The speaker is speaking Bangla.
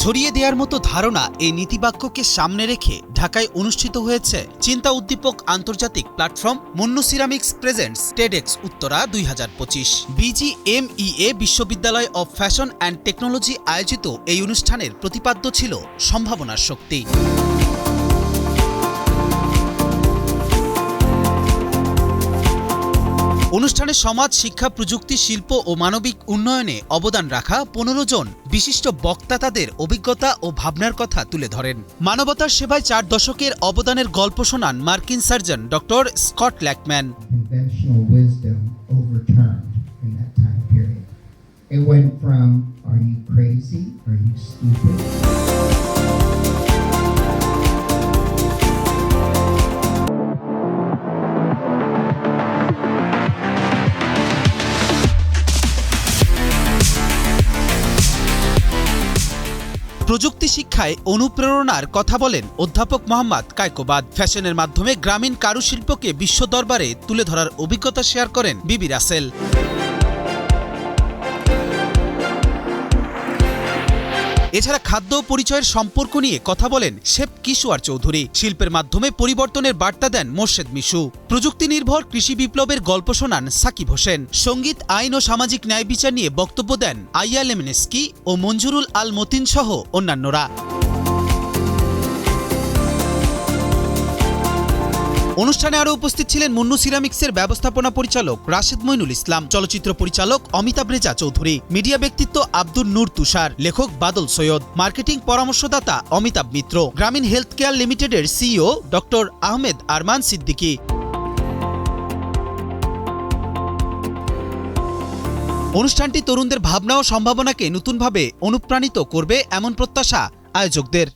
ছড়িয়ে দেওয়ার মতো ধারণা এই নীতিবাক্যকে সামনে রেখে ঢাকায় অনুষ্ঠিত হয়েছে চিন্তা উদ্দীপক আন্তর্জাতিক platform Munnu ceramics presents TEDx Uttara 2025। BGMEA বিশ্ববিদ্যালয় অব ফ্যাশন অ্যান্ড টেকনোলজি আয়োজিত এই অনুষ্ঠানের প্রতিপাদ্য ছিল সম্ভাবনার শক্তি। অনুষ্ঠানে সমাজ, শিক্ষা, প্রযুক্তি, শিল্প ও মানবিক উন্নয়নে অবদান রাখা 15 জন বিশিষ্ট বক্তা তাদের অভিজ্ঞতা ও ভাবনার কথা তুলে ধরেন। মানবতার সেবায় 4 দশকের অবদানের গল্প শোনান মার্কিন সার্জন ডক্টর স্কট ল্যাকম্যান। প্রযুক্তি শিক্ষায় অনুপ্রেরণার কথা বলেন অধ্যাপক মোহাম্মদ কায়কোবাদ। ফ্যাশনের মাধ্যমে গ্রামীণ কারুশিল্পকে বিশ্ব দরবারে তুলে ধরার অভিজ্ঞতা শেয়ার করেন বিবি রাসেল। এছাড়া খাদ্য পরিচয়ের সম্পর্ক নিয়ে কথা বলেন শেফ কিশোর চৌধুরী। শিল্পের মাধ্যমে পরিবর্তনের বার্তা দেন মোর্শেদ মিশু। প্রযুক্তি নির্ভর কৃষি বিপ্লবের গল্প শোনান সাকিব হোসেন। সঙ্গীত, আইন ও সামাজিক ন্যায় বিচার নিয়ে বক্তব্য দেন আইয়া লেমনেস্কি ও মঞ্জুরুল আল মতিন সহ অন্যান্যরা। অনুষ্ঠানে আরও উপস্থিত ছিলেন মুন্নু সিরামিক্সের ব্যবস্থাপনা পরিচালক রাশেদ মইনুল ইসলাম, চলচ্চিত্র পরিচালক অমিতাভ রেজা চৌধুরী, মিডিয়া ব্যক্তিত্ব আব্দুল নূর তুষার, লেখক বাদল সৈয়দ, মার্কেটিং পরামর্শদাতা অমিতাভ মিত্র, গ্রামীণ হেলথ কেয়ার লিমিটেডের সিইও ডক্টর আহমেদ আরমান সিদ্দিকী। অনুষ্ঠানটি তরুণদের ভাবনা ও সম্ভাবনাকে নতুনভাবে অনুপ্রাণিত করবে এমন প্রত্যাশা আয়োজকদের।